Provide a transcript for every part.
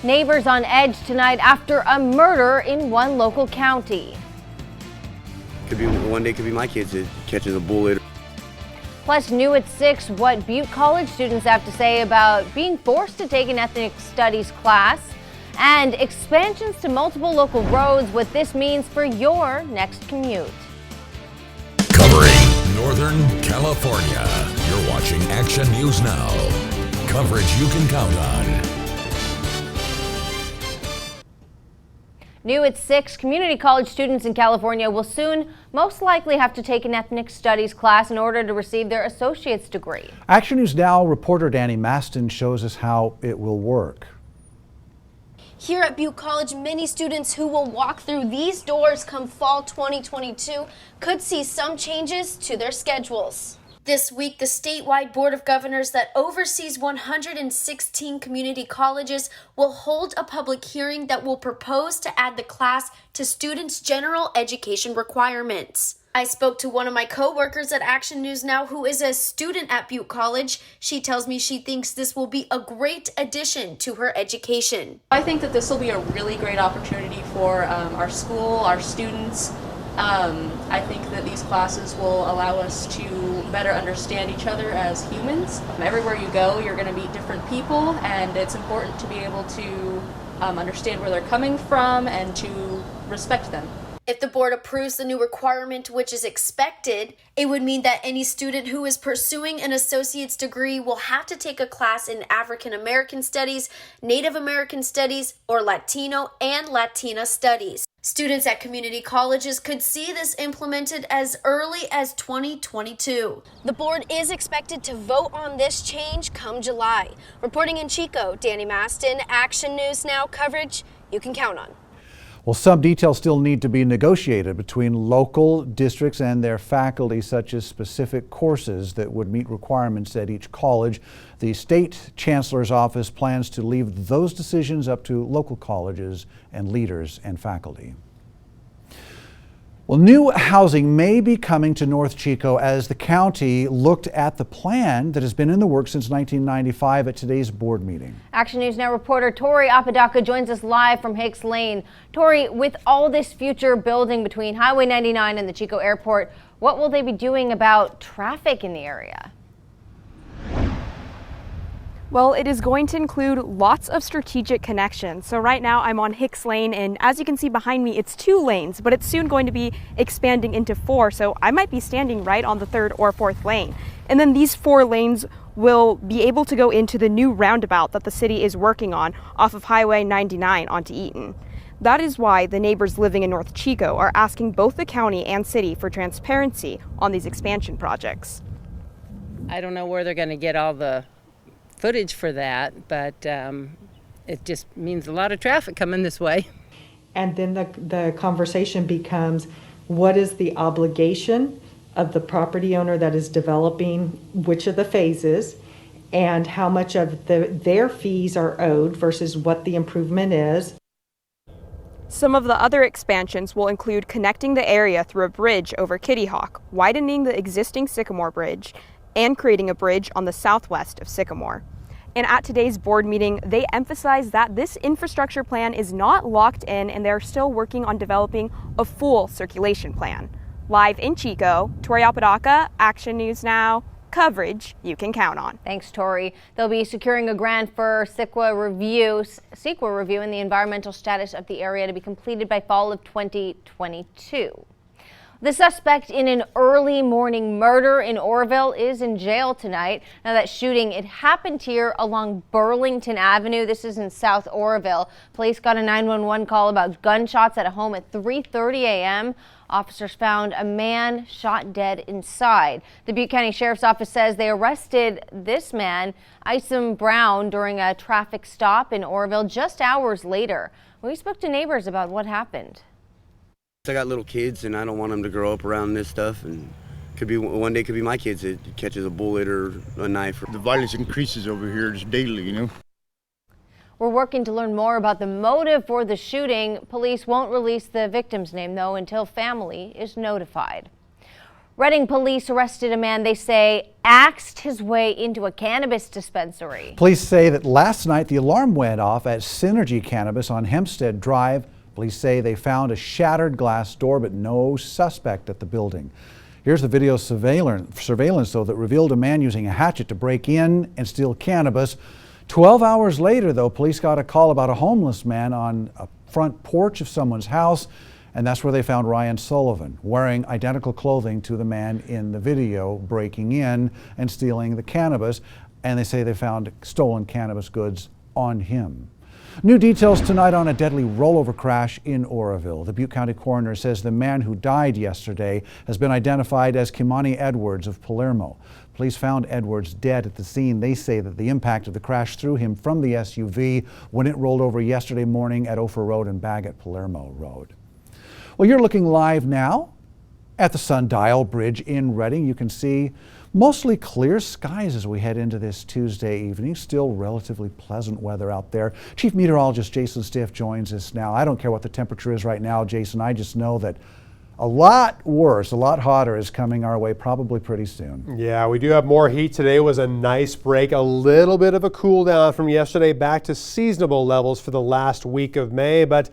Neighbors on edge tonight after a murder in one local county. One day could be my kids that catches a bullet. Plus, new at 6, what Butte College students have to say about being forced to take an ethnic studies class, and expansions to multiple local roads, what this means for your next commute. Covering Northern California, you're watching Action News Now. Coverage you can count on. New at 6, community college students in California will soon most likely have to take an ethnic studies class in order to receive their associate's degree. Action News Now reporter Danny Maston shows us how it will work. Here at Butte College, many students who will walk through these doors come fall 2022 could see some changes to their schedules. This week, the statewide Board of Governors that oversees 116 community colleges will hold a public hearing that will propose to add the class to students' general education requirements. I spoke to one of my co-workers at Action News Now who is a student at Butte College. She tells me she thinks this will be a great addition to her education. I think that this will be a really great opportunity for our school, our students. I think that these classes will allow us to better understand each other as humans. Everywhere you go, you're going to meet different people, and it's important to be able to understand where they're coming from and to respect them. If the board approves the new requirement, which is expected, it would mean that any student who is pursuing an associate's degree will have to take a class in African American Studies, Native American Studies, or Latino and Latina Studies. Students at community colleges could see this implemented as early as 2022. The board is expected to vote on this change come July. Reporting in Chico, Danny Maston, Action News Now coverage you can count on. Well, some details still need to be negotiated between local districts and their faculty, such as specific courses that would meet requirements at each college. The state chancellor's office plans to leave those decisions up to local colleges and leaders and faculty. Well, new housing may be coming to North Chico as the county looked at the plan that has been in the works since 1995 at today's board meeting. Action News Now reporter Tori Apodaca joins us live from Hicks Lane. Tori, with all this future building between Highway 99 and the Chico Airport, what will they be doing about traffic in the area? Well, it is going to include lots of strategic connections. So right now I'm on Hicks Lane, and as you can see behind me, it's 2 lanes, but it's soon going to be expanding into 4. So I might be standing right on the 3rd or 4th lane. And then these 4 lanes will be able to go into the new roundabout that the city is working on off of Highway 99 onto Eaton. That is why the neighbors living in North Chico are asking both the county and city for transparency on these expansion projects. I don't know where they're going to get all the footage for that, but it just means a lot of traffic coming this way. And then the conversation becomes, what is the obligation of the property owner that is developing which of the phases, and how much of their fees are owed versus what the improvement is. Some of the other expansions will include connecting the area through a bridge over Kitty Hawk, widening the existing Sycamore Bridge, and creating a bridge on the southwest of Sycamore. And at today's board meeting, they emphasized that this infrastructure plan is not locked in and they're still working on developing a full circulation plan. Live in Chico, Tori Apodaca, Action News Now, coverage you can count on. Thanks, Tori. They'll be securing a grant for CEQA review in the environmental status of the area to be completed by fall of 2022. The suspect in an early morning murder in Oroville is in jail tonight. Now, that shooting, it happened here along Burlington Avenue. This is in South Oroville. Police got a 911 call about gunshots at a home at 3:30 a.m. Officers found a man shot dead inside. The Butte County Sheriff's Office says they arrested this man, Isom Brown, during a traffic stop in Oroville just hours later. We spoke to neighbors about what happened. I got little kids, and I don't want them to grow up around this stuff, and one day could be my kids that catches a bullet or a knife. The violence increases over here just daily, you know. We're working to learn more about the motive for the shooting. Police won't release the victim's name, though, until family is notified. Reading police arrested a man they say axed his way into a cannabis dispensary. Police say that last night the alarm went off at Synergy Cannabis on Hempstead Drive. Police say they found a shattered glass door but no suspect at the building. Here's the video surveillance though that revealed a man using a hatchet to break in and steal cannabis. 12 hours later though, police got a call about a homeless man on a front porch of someone's house. And that's where they found Ryan Sullivan wearing identical clothing to the man in the video breaking in and stealing the cannabis. And they say they found stolen cannabis goods on him. New details tonight on a deadly rollover crash in Oroville. The Butte County coroner says the man who died yesterday has been identified as Kimani Edwards of Palermo. Police found Edwards dead at the scene. They say that the impact of the crash threw him from the SUV when it rolled over yesterday morning at Ophir Road and Bagot Palermo Road. Well, you're looking live now at the Sundial Bridge in Reading. You can see mostly clear skies as we head into this Tuesday evening. Still relatively pleasant weather out there. Chief Meteorologist Jason Stiff joins us now. I don't care what the temperature is right now, Jason. I just know that a lot worse, a lot hotter is coming our way probably pretty soon. Yeah, we do have more heat. Today was a nice break, a little bit of a cool down from yesterday back to seasonable levels for the last week of May, but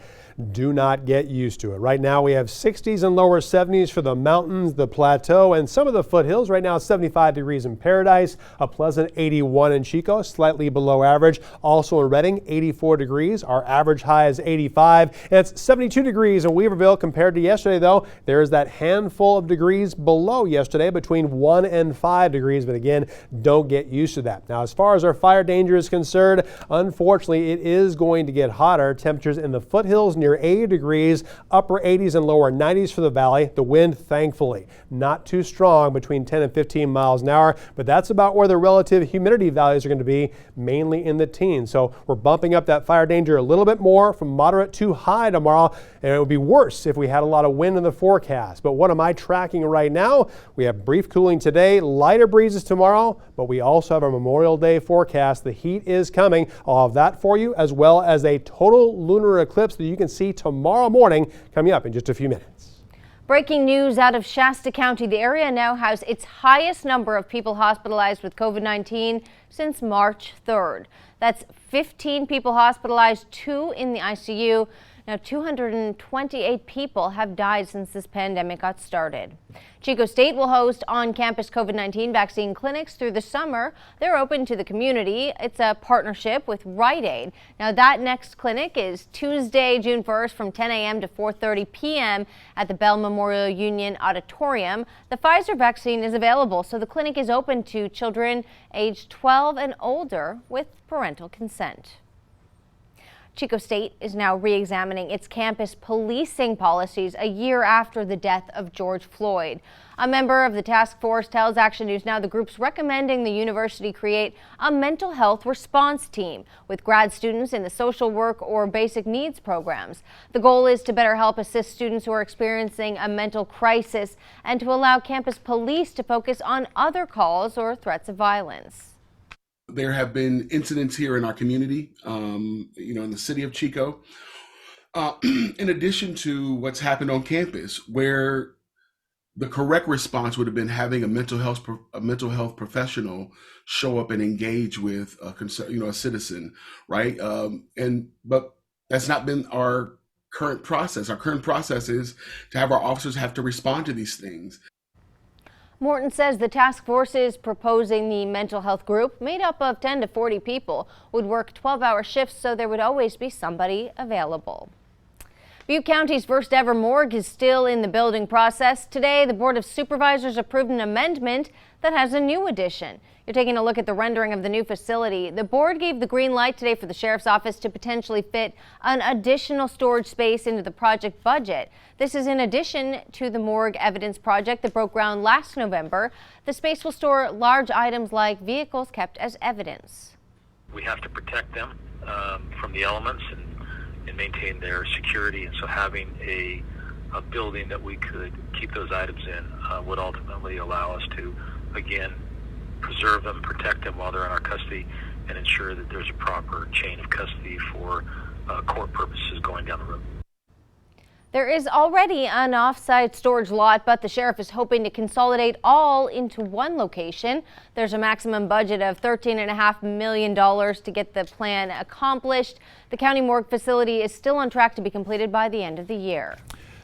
do not get used to it. Right now we have 60s and lower 70s for the mountains, the plateau, and some of the foothills. Right now it's 75 degrees in Paradise, a pleasant 81 in Chico, slightly below average. Also in Reading, 84 degrees. Our average high is 85. And it's 72 degrees in Weaverville compared to yesterday, though. There is that handful of degrees below yesterday, between 1 and 5 degrees. But again, don't get used to that. Now, as far as our fire danger is concerned, unfortunately, it is going to get hotter. Temperatures in the foothills near 80 degrees, upper 80s and lower 90s for the valley. The wind, thankfully, not too strong, between 10 and 15 miles an hour, but that's about where the relative humidity values are going to be, mainly in the teens. So we're bumping up that fire danger a little bit more from moderate to high tomorrow, and it would be worse if we had a lot of wind in the forecast. But what am I tracking right now? We have brief cooling today, lighter breezes tomorrow, but we also have our Memorial Day forecast. The heat is coming. I'll have that for you, as well as a total lunar eclipse that you can see tomorrow morning, coming up in just a few minutes. Breaking news out of Shasta County. The area now has its highest number of people hospitalized with COVID-19 since March 3rd. That's 15 people hospitalized, 2 in the ICU. Now, 228 people have died since this pandemic got started. Chico State will host on-campus COVID-19 vaccine clinics through the summer. They're open to the community. It's a partnership with Rite Aid. Now, that next clinic is Tuesday, June 1st from 10 a.m. to 4:30 p.m. at the Bell Memorial Union Auditorium. The Pfizer vaccine is available, so the clinic is open to children aged 12 and older with parental consent. Chico State is now re-examining its campus policing policies a year after the death of George Floyd. A member of the task force tells Action News Now the group's recommending the university create a mental health response team with grad students in the social work or basic needs programs. The goal is to better help assist students who are experiencing a mental crisis and to allow campus police to focus on other calls or threats of violence. There have been incidents here in our community, in the city of Chico, in addition to what's happened on campus, where the correct response would have been having a mental health professional show up and engage with a citizen, right? But that's not been our current process. Our current process is to have our officers have to respond to these things. Morton says the task force is proposing the mental health group, made up of 10 to 40 people, would work 12-hour shifts so there would always be somebody available. Butte County's first ever morgue is still in the building process. Today, the Board of Supervisors approved an amendment that has a new addition. You're taking a look at the rendering of the new facility. The board gave the green light today for the sheriff's office to potentially fit an additional storage space into the project budget. This is in addition to the morgue evidence project that broke ground last November. The space will store large items like vehicles kept as evidence. We have to protect them from the elements and maintain their security, and so having a building that we could keep those items in would ultimately allow us to, again, preserve them, protect them while they're in our custody, and ensure that there's a proper chain of custody for court purposes going down the road. There is already an off-site storage lot, but the sheriff is hoping to consolidate all into one location. There's a maximum budget of $13.5 million to get the plan accomplished. The county morgue facility is still on track to be completed by the end of the year.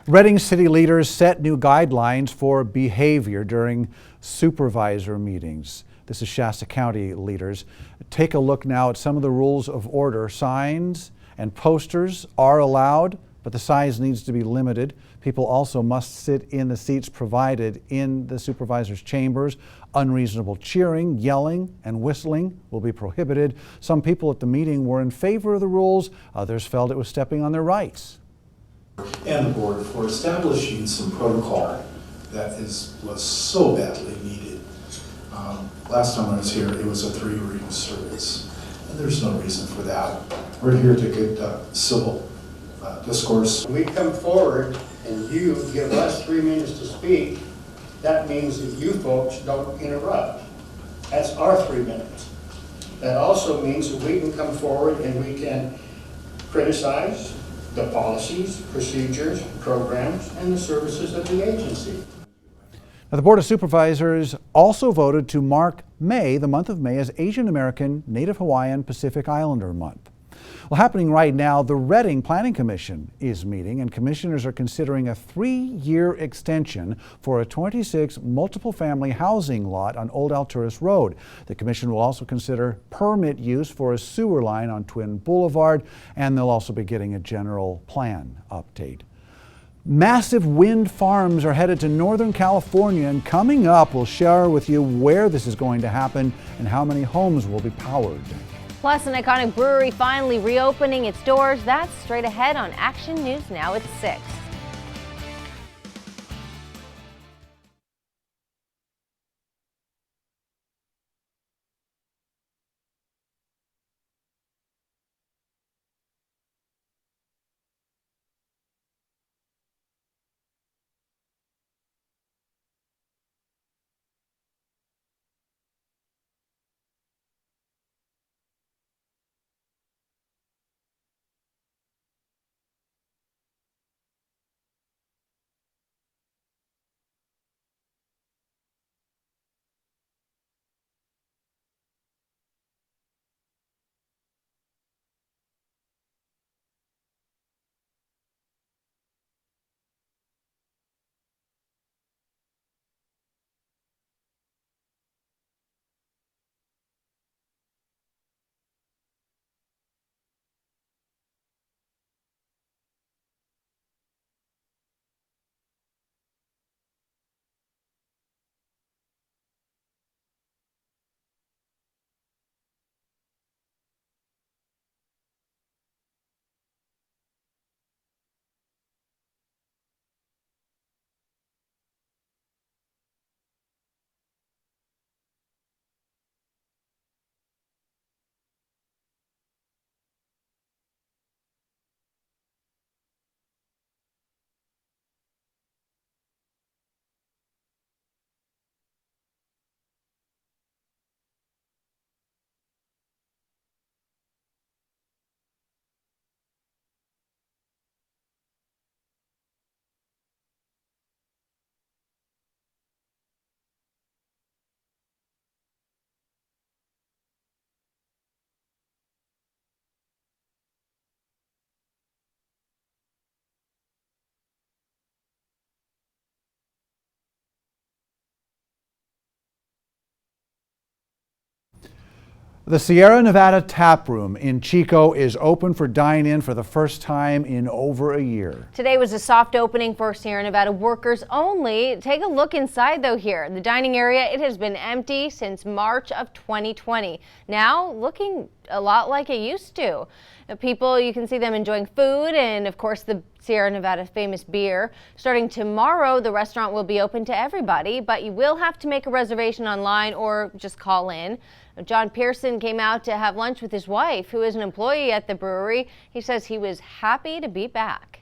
Reading city leaders set new guidelines for behavior during supervisor meetings. This is Shasta County leaders. Take a look now at some of the rules of order. Signs and posters are allowed, but the size needs to be limited. People also must sit in the seats provided in the supervisor's chambers. Unreasonable cheering, yelling, and whistling will be prohibited. Some people at the meeting were in favor of the rules. Others felt it was stepping on their rights. And the board for establishing some protocol that was so badly needed. Last time I was here, it was a 3-ring service, and there's no reason for that. We're here to get civil discourse. When we come forward and you give us 3 minutes to speak, that means that you folks don't interrupt. That's our 3 minutes. That also means that we can come forward and we can criticize the policies, procedures, programs, and the services of the agency. Now, the Board of Supervisors also voted to mark May, the month of May, as Asian American, Native Hawaiian, Pacific Islander Month. Well, happening right now, the Reading Planning Commission is meeting, and commissioners are considering a 3-year extension for a 26 multiple family housing lot on Old Alturas Road. The commission will also consider permit use for a sewer line on Twin Boulevard, and they'll also be getting a general plan update. Massive wind farms are headed to Northern California, and coming up, we'll share with you where this is going to happen and how many homes will be powered. Plus, an iconic brewery finally reopening its doors. That's straight ahead on Action News Now at 6. The Sierra Nevada Tap Room in Chico is open for dine-in for the first time in over a year. Today was a soft opening for Sierra Nevada workers only. Take a look inside though here. The dining area, it has been empty since March of 2020. Now looking a lot like it used to. People, you can see them enjoying food and of course the Sierra Nevada famous beer. Starting tomorrow, the restaurant will be open to everybody, but you will have to make a reservation online or just call in. John Pearson came out to have lunch with his wife, who is an employee at the brewery. He says he was happy to be back.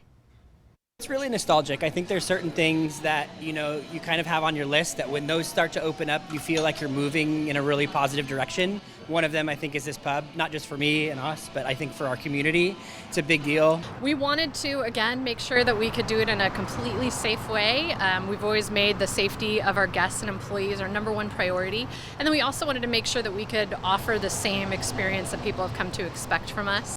It's really nostalgic. I think there's certain things that, you kind of have on your list that when those start to open up, you feel like you're moving in a really positive direction. One of them, I think, is this pub, not just for me and us, but I think for our community. It's a big deal. We wanted to, again, make sure that we could do it in a completely safe way. We've always made the safety of our guests and employees our number one priority. And then we also wanted to make sure that we could offer the same experience that people have come to expect from us.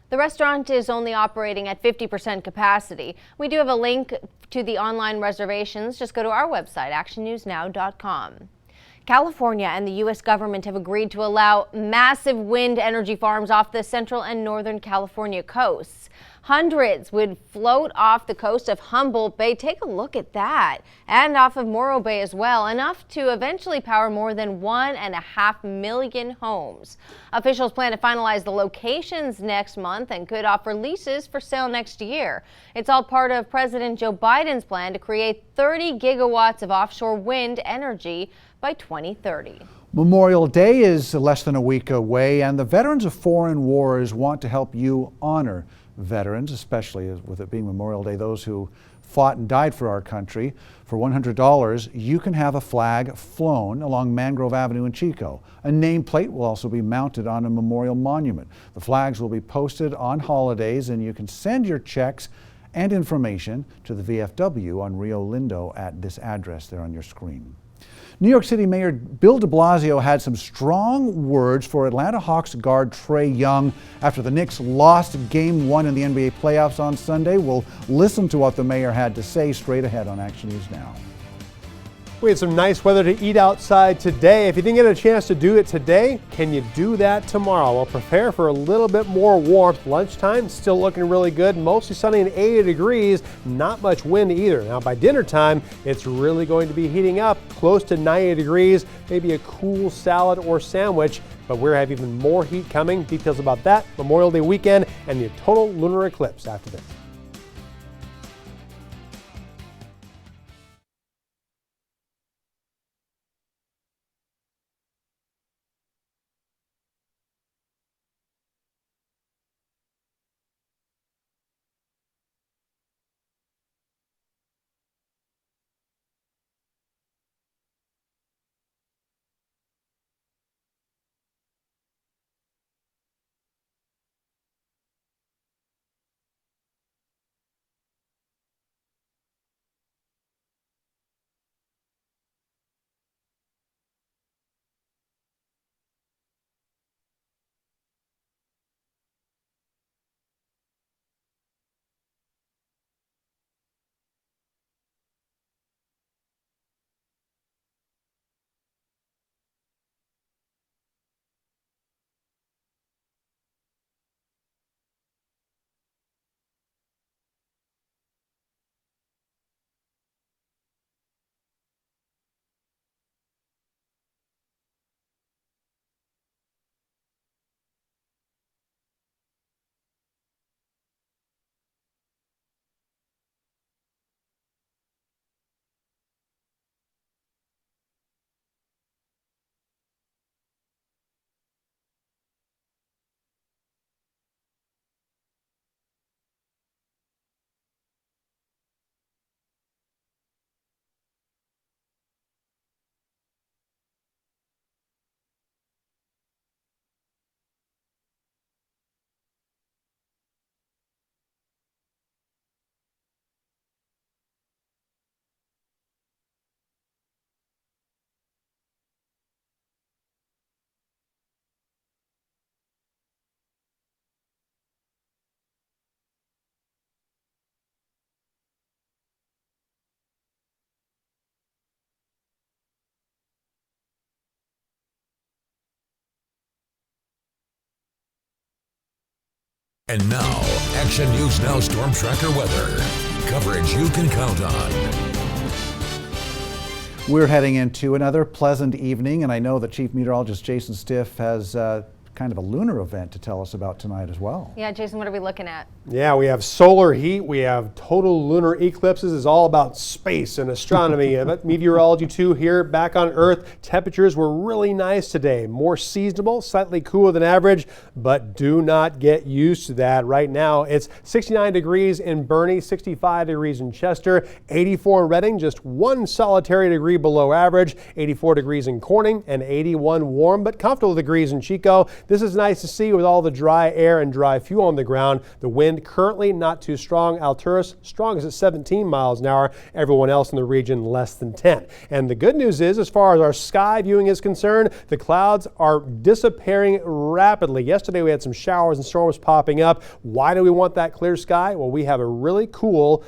The restaurant is only operating at 50% capacity. We do have a link to the online reservations. Just go to our website, actionnewsnow.com. California and the U.S. government have agreed to allow massive wind energy farms off the central and northern California coasts. Hundreds would float off the coast of Humboldt Bay. Take a look at that. And off of Morro Bay as well, enough to eventually power more than 1.5 million homes. Officials plan to finalize the locations next month and could offer leases for sale next year. It's all part of President Joe Biden's plan to create 30 gigawatts of offshore wind energy by 2030. Memorial Day is less than a week away, and the veterans of foreign wars want to help you honor veterans, especially with it being Memorial Day, those who fought and died for our country. For $100, you can have a flag flown along Mangrove Avenue in Chico. A nameplate will also be mounted on a memorial monument. The flags will be posted on holidays, and you can send your checks and information to the VFW on Rio Lindo at this address there on your screen. New York City Mayor Bill de Blasio had some strong words for Atlanta Hawks guard Trae Young after the Knicks lost Game 1 in the NBA playoffs on Sunday. We'll listen to what the mayor had to say straight ahead on Action News Now. We had some nice weather to eat outside today. If you didn't get a chance to do it today, can you do that tomorrow? Well, prepare for a little bit more warmth. Lunchtime, still looking really good. Mostly sunny and 80 degrees. Not much wind either. Now by dinner time, it's really going to be heating up close to 90 degrees. Maybe a cool salad or sandwich. But we have even more heat coming. Details about that, Memorial Day weekend, and the total lunar eclipse after this. And now, Action News Now Storm Tracker weather. Coverage you can count on. We're heading into another pleasant evening, and I know that Chief Meteorologist Jason Stiff has kind kind of a lunar event to tell us about tonight as well. Yeah, Jason, what are we looking at? Yeah, we have solar heat, we have total lunar eclipses. It's all about space and astronomy. But meteorology too here back on Earth. Temperatures were really nice today. More seasonable, slightly cooler than average, but do not get used to that. Right now it's 69 degrees in Bernie, 65 degrees in Chester, 84 in Reading, just one solitary degree below average, 84 degrees in Corning, and 81 warm but comfortable degrees in Chico. This is nice to see with all the dry air and dry fuel on the ground. The wind currently not too strong. Alturas strongest at 17 miles an hour. Everyone else in the region less than 10. And the good news is, as far as our sky viewing is concerned, the clouds are disappearing rapidly. Yesterday we had some showers and storms popping up. Why do we want that clear sky? Well, we have a really cool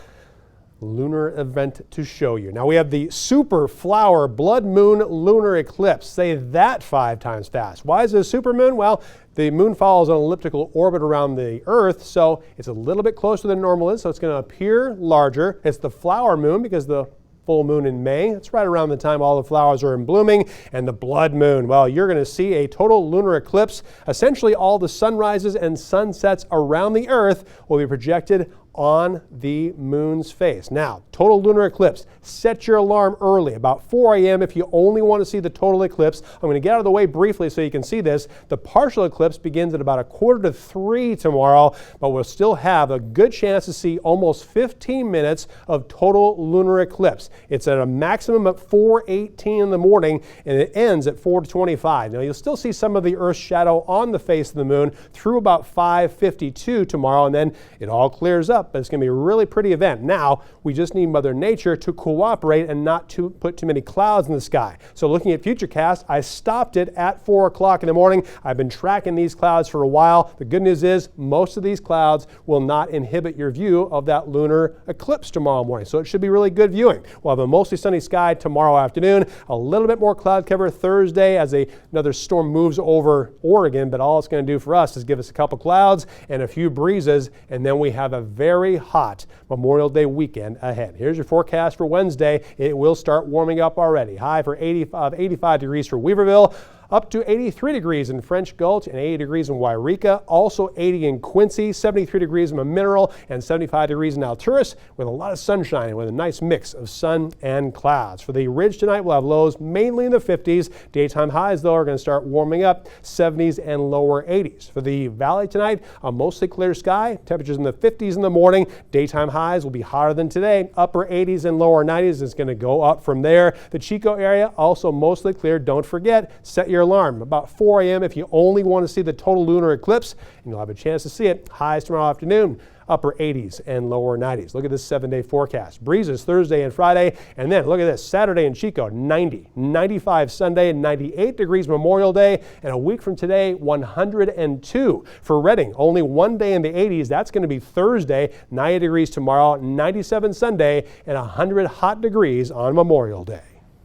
lunar event to show you. Now we have the super flower blood moon lunar eclipse. Say that 5 times fast. Why is it a super moon? Well, the moon follows an elliptical orbit around the Earth, so it's a little bit closer than normal is, so it's going to appear larger. It's the flower moon because the full moon in May. It's right around the time all the flowers are in blooming. And the blood moon, well, you're going to see a total lunar eclipse. Essentially all the sunrises and sunsets around the Earth will be projected on the moon's face. Now, total lunar eclipse. Set your alarm early, about 4 a.m. if you only want to see the total eclipse. I'm going to get out of the way briefly so you can see this. The partial eclipse begins at about 2:45 tomorrow, but we'll still have a good chance to see almost 15 minutes of total lunar eclipse. It's at a maximum at 4:18 in the morning, and it ends at 4:25. Now, you'll still see some of the Earth's shadow on the face of the moon through about 5:52 tomorrow, and then it all clears up. But it's going to be a really pretty event. Now, we just need Mother Nature to cooperate and not to put too many clouds in the sky. So looking at Futurecast, I stopped it at 4 o'clock in the morning. I've been tracking these clouds for a while. The good news is most of these clouds will not inhibit your view of that lunar eclipse tomorrow morning. So it should be really good viewing. We'll have a mostly sunny sky tomorrow afternoon, a little bit more cloud cover Thursday as another storm moves over Oregon, but all it's going to do for us is give us a couple clouds and a few breezes, and then we have a very hot Memorial Day weekend ahead. Here's your forecast for Wednesday. It will start warming up already. High for 85 degrees for Weaverville, up to 83 degrees in French Gulch and 80 degrees in Wairika, also 80 in Quincy, 73 degrees in Mineral, and 75 degrees in Alturas, with a lot of sunshine with a nice mix of sun and clouds. For the Ridge tonight, we'll have lows mainly in the 50s. Daytime highs, though, are going to start warming up, 70s and lower 80s. For the Valley tonight, a mostly clear sky, temperatures in the 50s in the morning. Daytime highs will be hotter than today, upper 80s and lower 90s. It's going to go up from there. The Chico area, also mostly clear. Don't forget, set your alarm about 4 a.m. if you only want to see the total lunar eclipse, and you'll have a chance to see it. Highs tomorrow afternoon, upper 80s and lower 90s. Look at this 7-day forecast. Breezes Thursday and Friday, and then look at this, Saturday in Chico, 90, 95 Sunday, 98 degrees Memorial Day, and a week from today, 102. For Reading, only 1 day in the 80s. That's going to be Thursday, 90 degrees tomorrow, 97 Sunday, and 100 hot degrees on Memorial Day.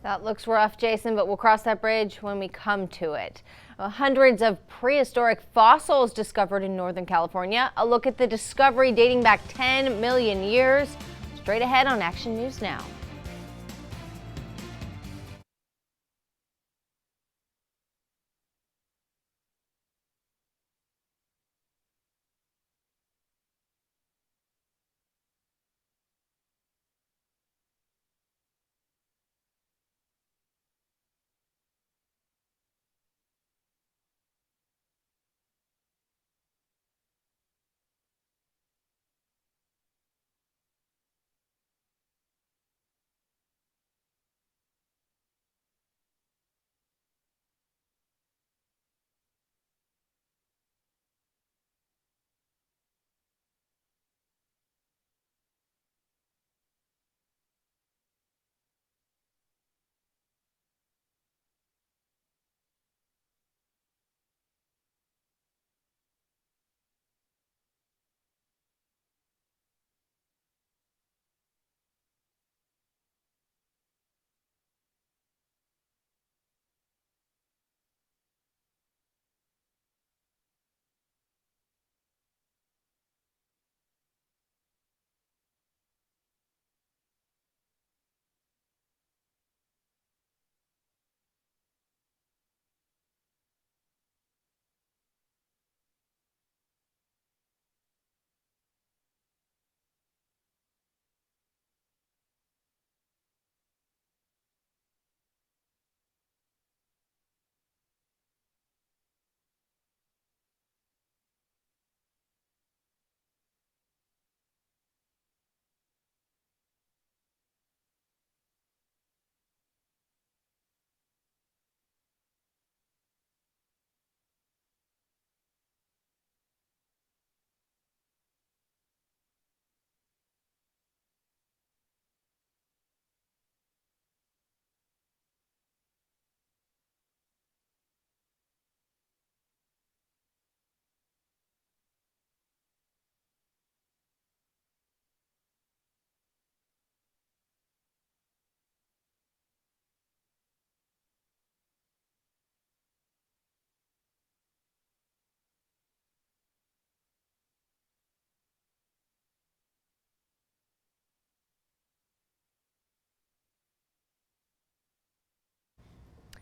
That looks rough, Jason, but we'll cross that bridge when we come to it. Hundreds of prehistoric fossils discovered in Northern California. A look at the discovery dating back 10 million years. Straight ahead on Action News Now.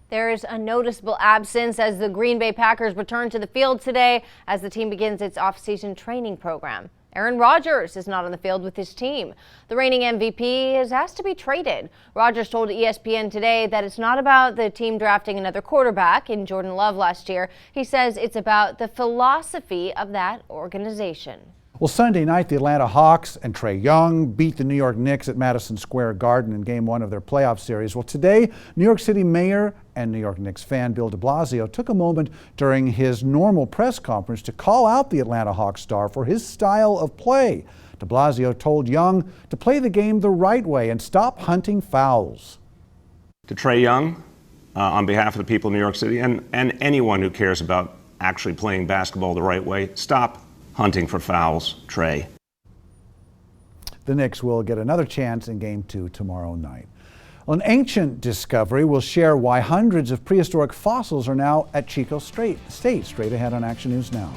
There is a noticeable absence as the Green Bay Packers return to the field today as the team begins its off-season training program. Rodgers is not on the field with his team. The reigning MVP is asked to be traded. Rodgers told ESPN today that it's not about the team drafting another quarterback in Jordan Love last year. He says it's about the philosophy of that organization. Well, Sunday night, the Atlanta Hawks and Trae Young beat the New York Knicks at Madison Square Garden in Game 1 of their playoff series. Well, today, New York City Mayor and New York Knicks fan Bill de Blasio took a moment during his normal press conference to call out the Atlanta Hawks star for his style of play. De Blasio told Young to play the game the right way and stop hunting fouls. To Trae Young, on behalf of the people of New York City and anyone who cares about actually playing basketball the right way, stop hunting for fouls, Trae. The Knicks will get another chance in Game 2 tomorrow night. An ancient discovery will share why hundreds of prehistoric fossils are now at Chico State. Straight ahead on Action News Now.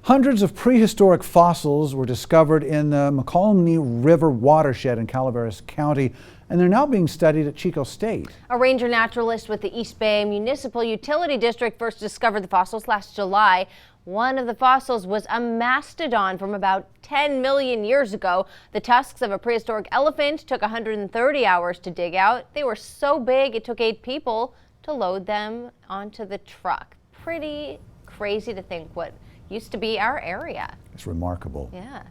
Hundreds of prehistoric fossils were discovered in the Mokelumne River watershed in Calaveras County, and they're now being studied at Chico State. A ranger naturalist with the East Bay Municipal Utility District first discovered the fossils last July. One of the fossils was a mastodon from about 10 million years ago. The tusks of a prehistoric elephant took 130 hours to dig out. They were so big it took 8 people to load them onto the truck. Pretty crazy to think what used to be our area. It's remarkable. Yeah.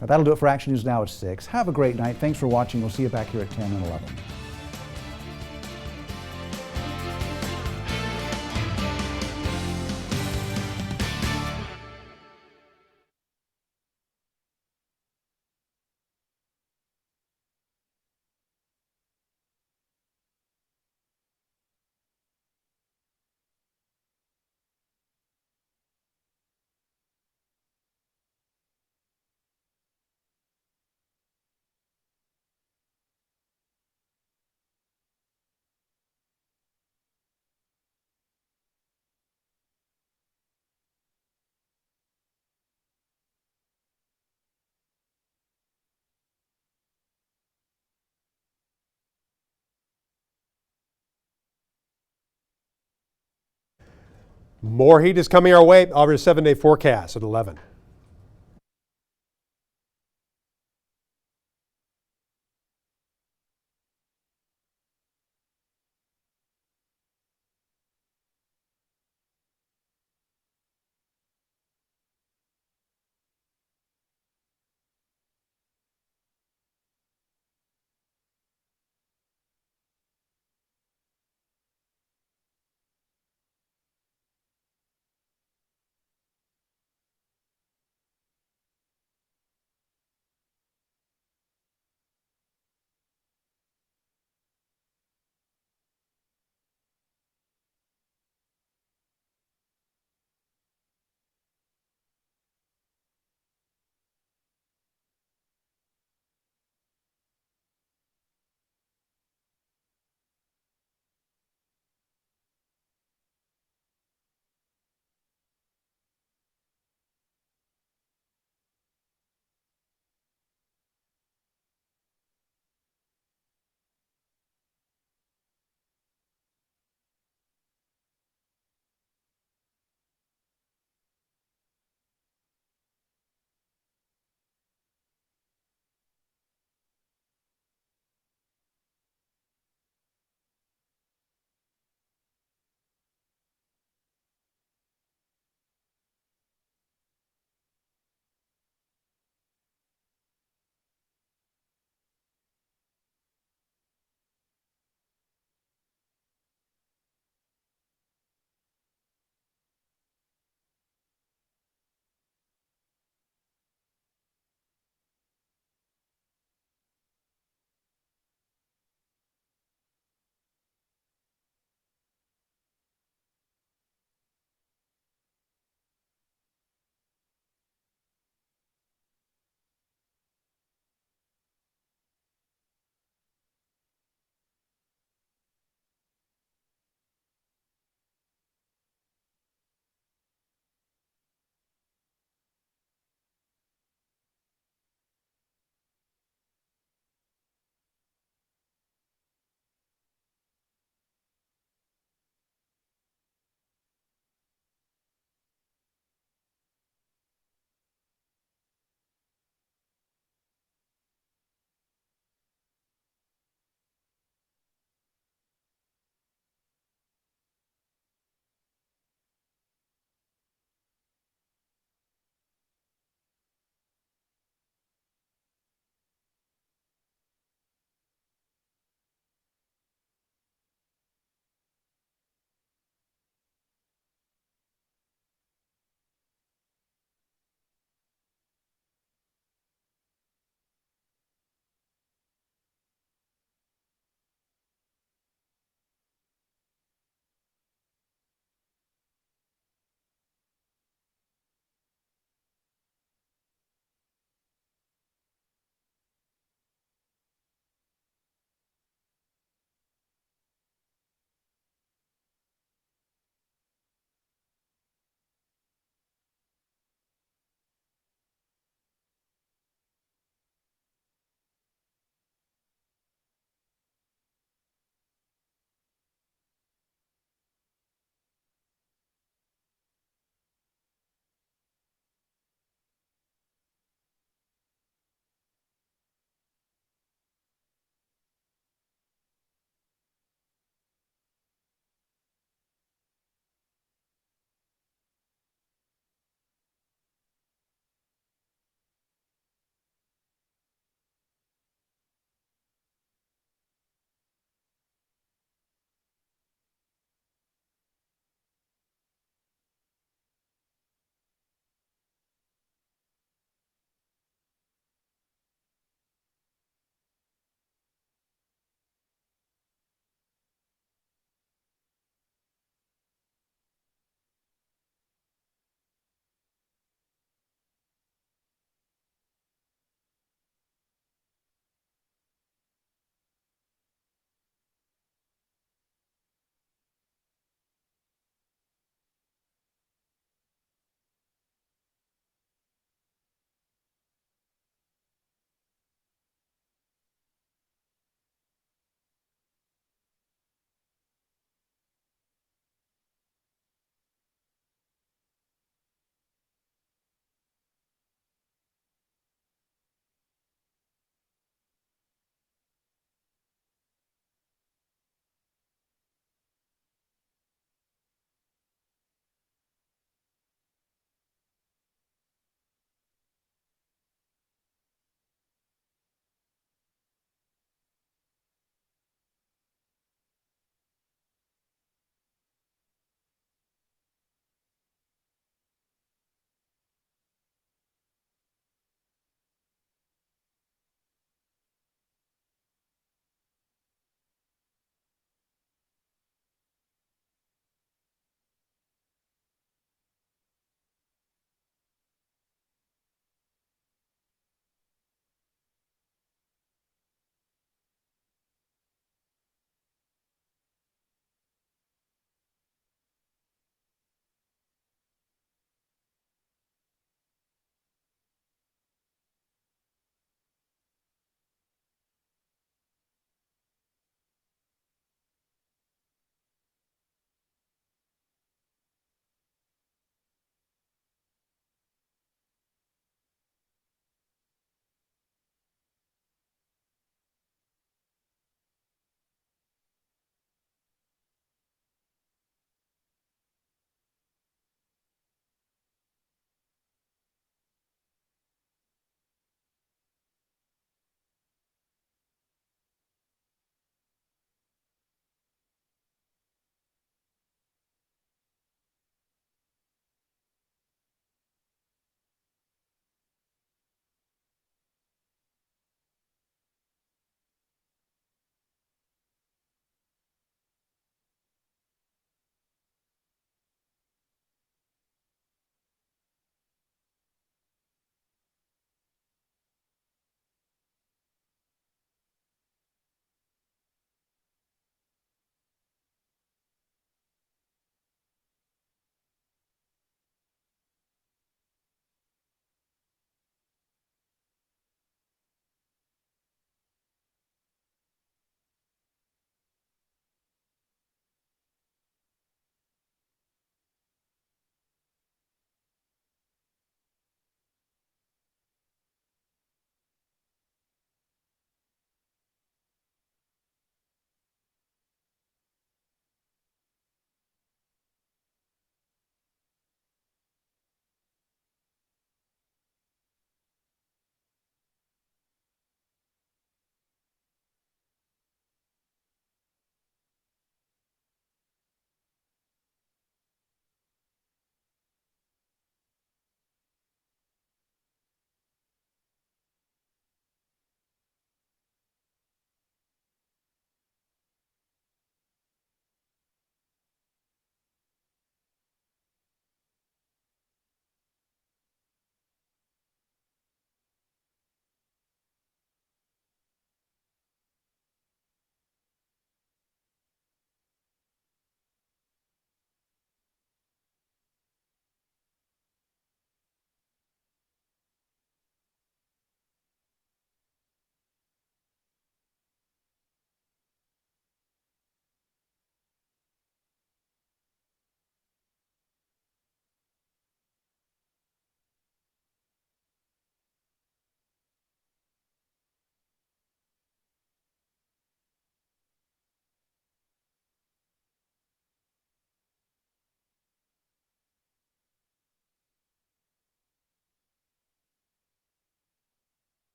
Now, that'll do it for Action News Now at 6. Have a great night. Thanks for watching. We'll see you back here at 10 and 11. More heat is coming our way. Over a 7-day forecast at 11.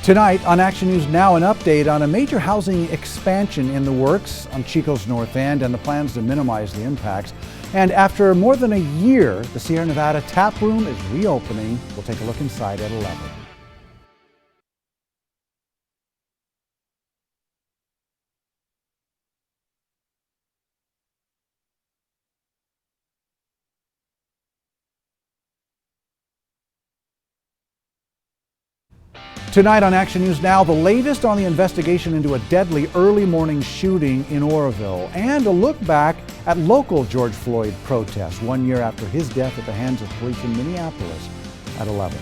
Tonight on Action News Now, an update on a major housing expansion in the works on Chico's North End and the plans to minimize the impacts. And after more than a year, the Sierra Nevada Tap Room is reopening. We'll take a look inside at 11. Tonight on Action News Now, the latest on the investigation into a deadly early morning shooting in Oroville and a look back at local George Floyd protests 1 year after his death at the hands of police in Minneapolis at 11.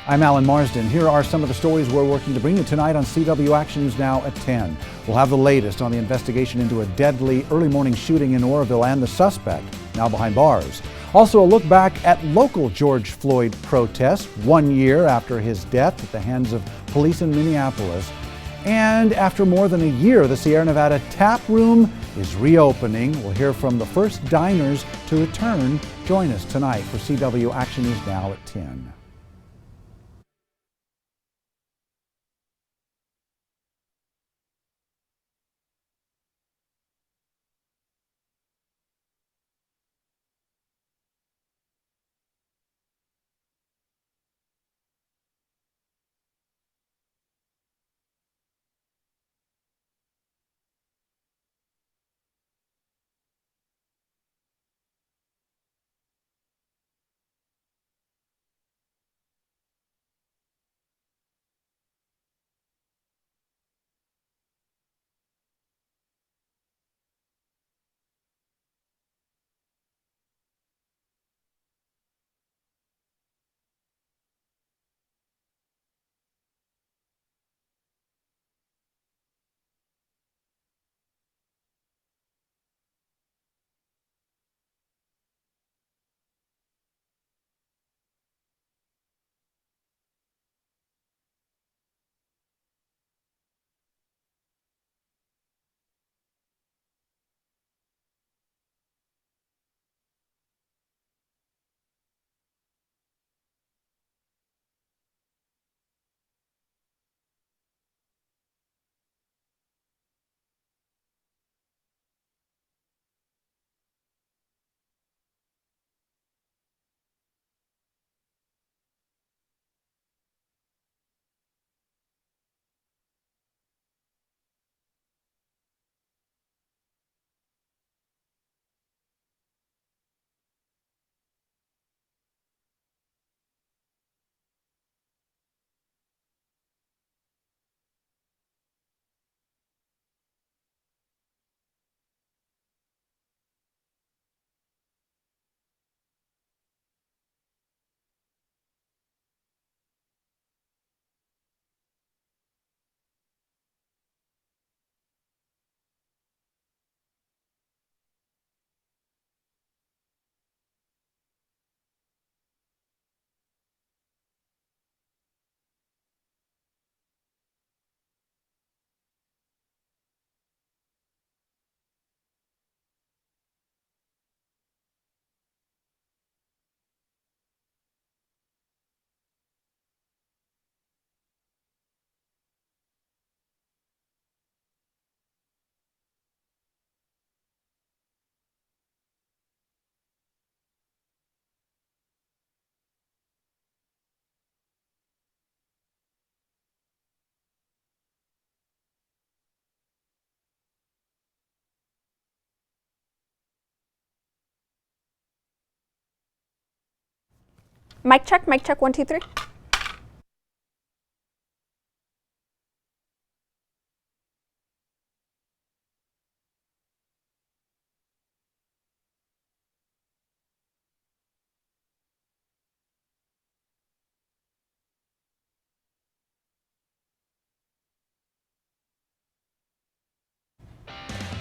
I'm Alan Marsden. Here are some of the stories we're working to bring you tonight on CW Action News Now at 10. We'll have the latest on the investigation into a deadly early morning shooting in Oroville and the suspect now behind bars. Also a look back at local George Floyd protests 1 year after his death at the hands of police in Minneapolis. And after more than a year, the Sierra Nevada Tap Room is reopening. We'll hear from the first diners to return. Join us tonight for CW Action News Now at 10. Mic check, 1, 2, 3.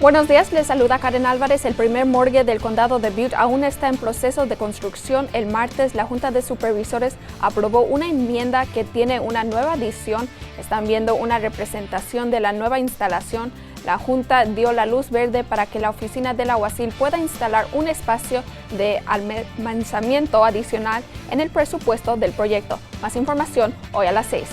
Buenos días, les saluda Karen Álvarez. El primer morgue del condado de Butte aún está en proceso de construcción. El martes, la Junta de Supervisores aprobó una enmienda que tiene una nueva adición. Están viendo una representación de la nueva instalación. La Junta dio la luz verde para que la oficina del alguacil pueda instalar un espacio de almacenamiento adicional en el presupuesto del proyecto. Más información hoy a las 6.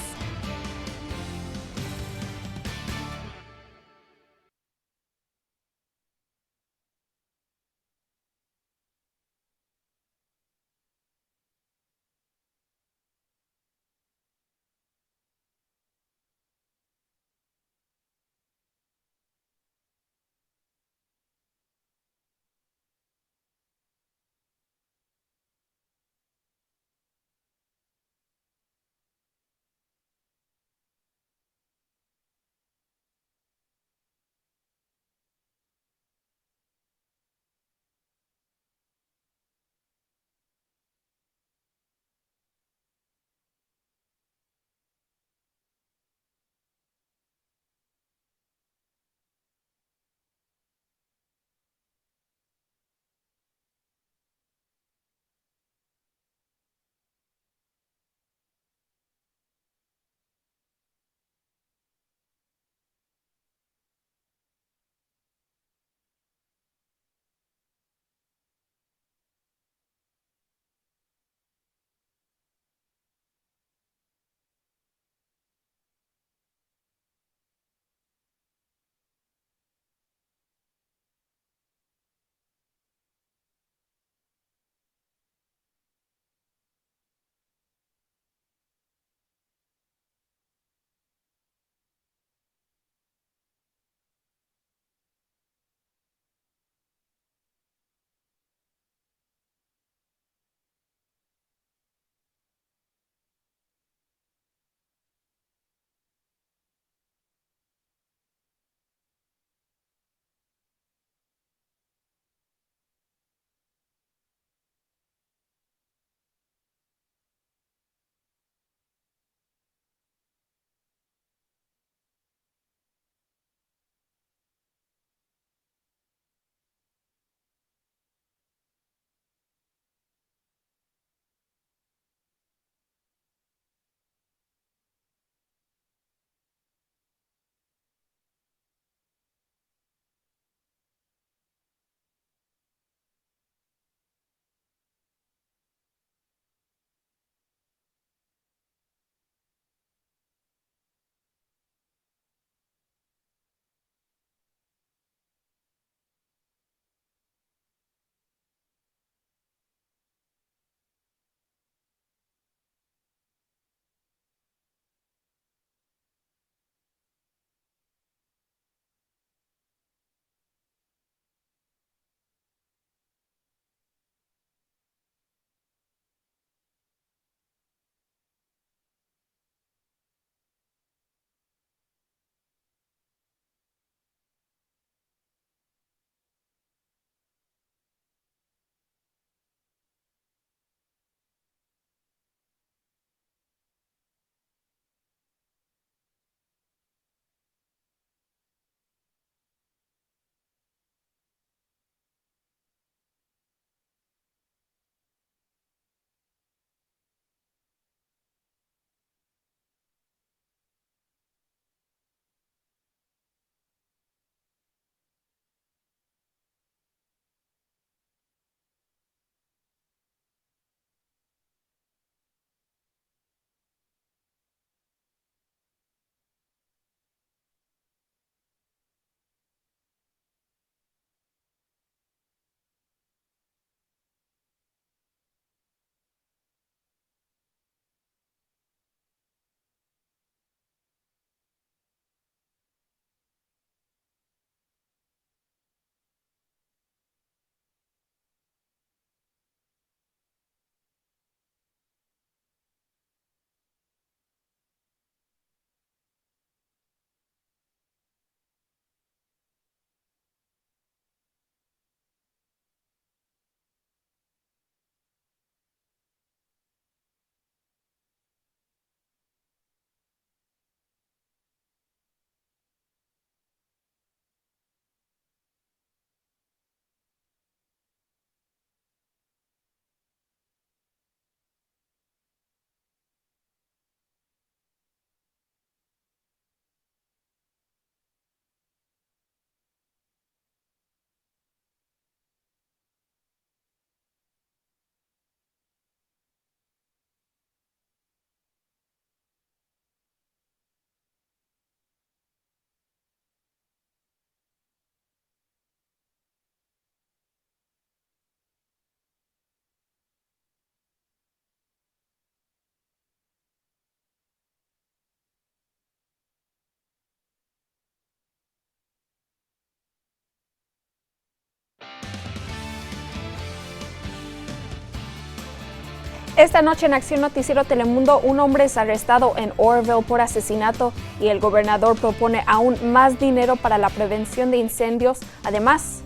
Esta noche en Acción Noticiero Telemundo, un hombre es arrestado en Oroville por asesinato y el gobernador propone aún más dinero para la prevención de incendios. Además,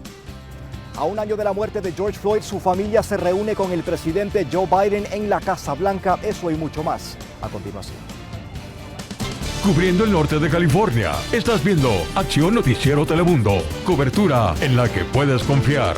a un año de la muerte de George Floyd, su familia se reúne con el presidente Joe Biden en la Casa Blanca. Eso y mucho más a continuación. Cubriendo el norte de California, estás viendo Acción Noticiero Telemundo. Cobertura en la que puedes confiar.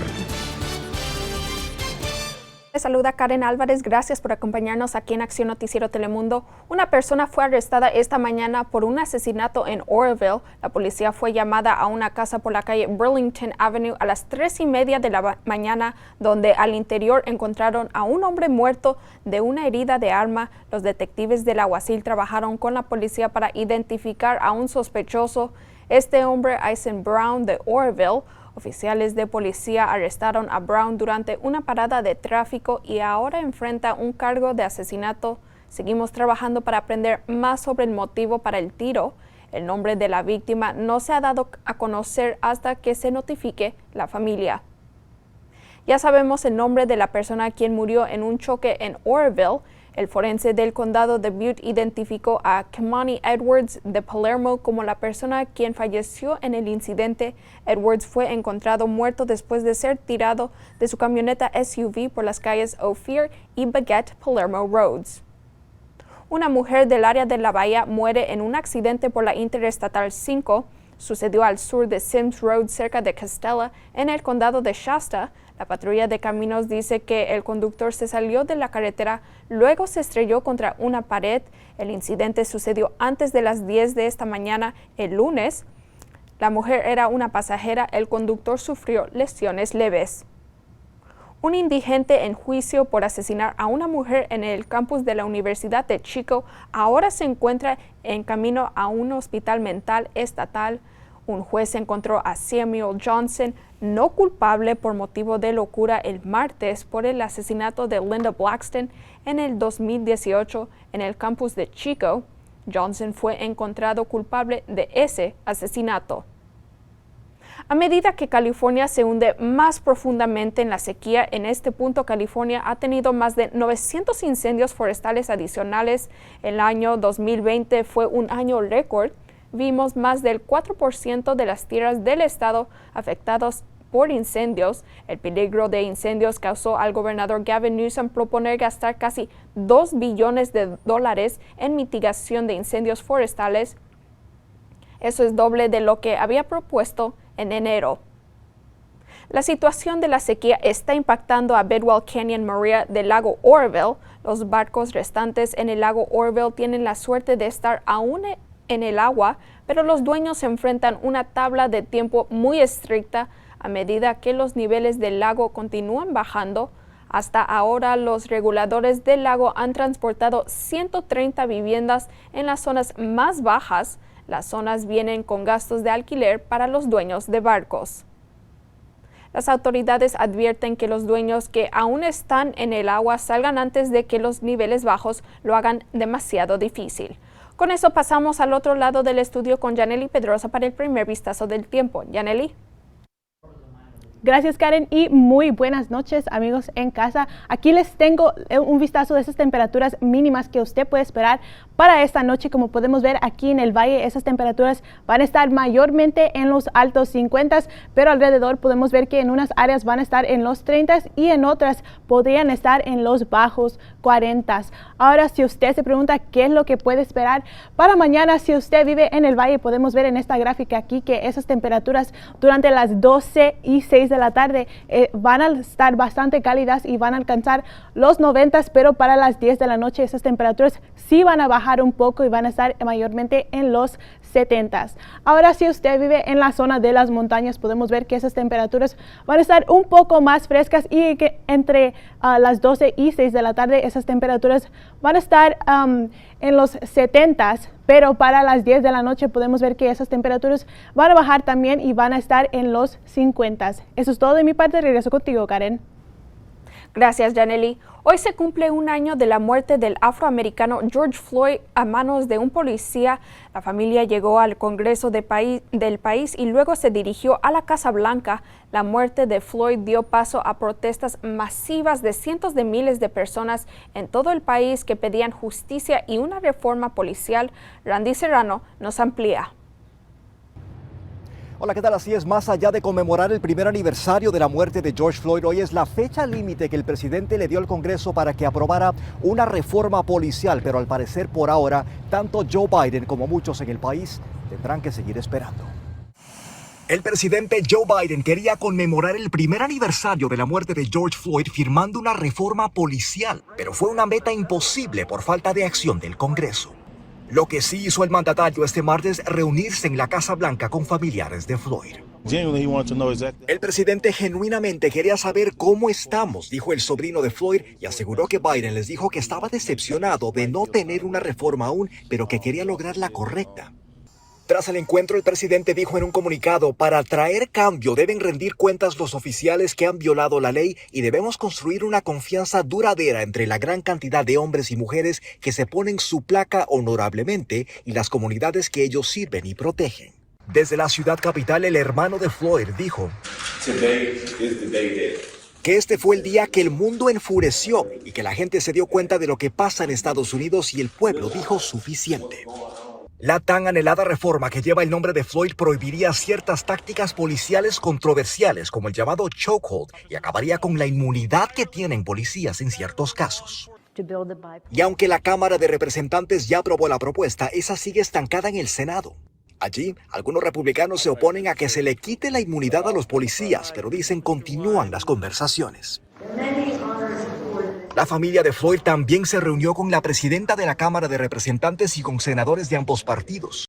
Les saluda Karen Álvarez, gracias por acompañarnos aquí en Acción Noticiero Telemundo. Una persona fue arrestada esta mañana por un asesinato en Oroville. La policía fue llamada a una casa por la calle Burlington Avenue a las 3:30 de la mañana, donde al interior encontraron a un hombre muerto de una herida de arma. Los detectives del alguacil trabajaron con la policía para identificar a un sospechoso. Este hombre, Eisen Brown de Oroville. Oficiales de policía arrestaron a Brown durante una parada de tráfico y ahora enfrenta un cargo de asesinato. Seguimos trabajando para aprender más sobre el motivo para el tiro. El nombre de la víctima no se ha dado a conocer hasta que se notifique la familia. Ya sabemos el nombre de la persona quien murió en un choque en Oroville. El forense del condado de Butte identificó a Kimani Edwards de Palermo como la persona quien falleció en el incidente. Edwards fue encontrado muerto después de ser tirado de su camioneta SUV por las calles Ophir y Baguette Palermo Roads. Una mujer del área de la bahía muere en un accidente por la Interestatal 5. Sucedió al sur de Sims Road cerca de Castella, en el condado de Shasta. La patrulla de caminos dice que el conductor se salió de la carretera, luego se estrelló contra una pared. El incidente sucedió antes de las 10 de esta mañana, el lunes. La mujer era una pasajera, el conductor sufrió lesiones leves. Un indigente en juicio por asesinar a una mujer en el campus de la Universidad de Chico ahora se encuentra en camino a un hospital mental estatal. Un juez encontró a Samuel Johnson no culpable por motivo de locura el martes por el asesinato de Linda Blackston en el 2018 en el campus de Chico. Johnson fue encontrado culpable de ese asesinato. A medida que California se hunde más profundamente en la sequía, en este punto California ha tenido más de 900 incendios forestales adicionales. El año 2020 fue un año récord. Vimos más del 4% de las tierras del estado afectados por incendios. El peligro de incendios causó al gobernador Gavin Newsom proponer gastar casi $2 billones en mitigación de incendios forestales. Eso es doble de lo que había propuesto en enero. La situación de la sequía está impactando a Bedwell Canyon Maria del lago Oroville. Los barcos restantes en el lago Oroville tienen la suerte de estar aún en el agua, pero los dueños se enfrentan una tabla de tiempo muy estricta a medida que los niveles del lago continúan bajando. Hasta ahora, los reguladores del lago han transportado 130 viviendas en las zonas más bajas. Las zonas vienen con gastos de alquiler para los dueños de barcos. Las autoridades advierten que los dueños que aún están en el agua salgan antes de que los niveles bajos lo hagan demasiado difícil. Con eso pasamos al otro lado del estudio con Yaneli Pedrosa para el primer vistazo del tiempo. Yaneli. Gracias, Karen, y muy buenas noches, amigos en casa. Aquí les tengo un vistazo de esas temperaturas mínimas que usted puede esperar para esta noche. Como podemos ver aquí en el valle, esas temperaturas van a estar mayormente en los altos 50, pero alrededor podemos ver que en unas áreas van a estar en los 30 y en otras podrían estar en los bajos 40. Ahora, si usted se pregunta qué es lo que puede esperar para mañana, si usted vive en el valle, podemos ver en esta gráfica aquí que esas temperaturas durante las 12 y 6 de la tarde van a estar bastante cálidas y van a alcanzar los 90, pero para las 10 de la noche esas temperaturas sí van a bajar un poco y van a estar mayormente en los 70. Ahora, si usted vive en la zona de las montañas, podemos ver que esas temperaturas van a estar un poco más frescas y que entre las 12 y 6 de la tarde esas temperaturas van a estar en los 70, pero para las 10 de la noche podemos ver que esas temperaturas van a bajar también y van a estar en los 50. Eso es todo de mi parte. Regreso contigo, Karen. Gracias, Janely. Hoy se cumple un año de la muerte del afroamericano George Floyd a manos de un policía. La familia llegó al Congreso del país y luego se dirigió a la Casa Blanca. La muerte de Floyd dio paso a protestas masivas de cientos de miles de personas en todo el país que pedían justicia y una reforma policial. Randy Serrano nos amplía. Hola, ¿qué tal? Así es, más allá de conmemorar el primer aniversario de la muerte de George Floyd, hoy es la fecha límite que el presidente le dio al Congreso para que aprobara una reforma policial, pero al parecer por ahora, tanto Joe Biden como muchos en el país tendrán que seguir esperando. El presidente Joe Biden quería conmemorar el primer aniversario de la muerte de George Floyd firmando una reforma policial, pero fue una meta imposible por falta de acción del Congreso. Lo que sí hizo el mandatario este martes, reunirse en la Casa Blanca con familiares de Floyd. El presidente genuinamente quería saber cómo estamos, dijo el sobrino de Floyd, y aseguró que Biden les dijo que estaba decepcionado de no tener una reforma aún, pero que quería lograr la correcta. Tras el encuentro, el presidente dijo en un comunicado, para traer cambio deben rendir cuentas los oficiales que han violado la ley y debemos construir una confianza duradera entre la gran cantidad de hombres y mujeres que se ponen su placa honorablemente y las comunidades que ellos sirven y protegen. Desde la ciudad capital, el hermano de Floyd dijo que este fue el día que el mundo enfureció y que la gente se dio cuenta de lo que pasa en Estados Unidos y el pueblo dijo suficiente. La tan anhelada reforma que lleva el nombre de Floyd prohibiría ciertas tácticas policiales controversiales como el llamado chokehold y acabaría con la inmunidad que tienen policías en ciertos casos. Y aunque la Cámara de Representantes ya aprobó la propuesta, esa sigue estancada en el Senado. Allí, algunos republicanos se oponen a que se le quite la inmunidad a los policías, pero dicen continúan las conversaciones. La familia de Floyd también se reunió con la presidenta de la Cámara de Representantes y con senadores de ambos partidos.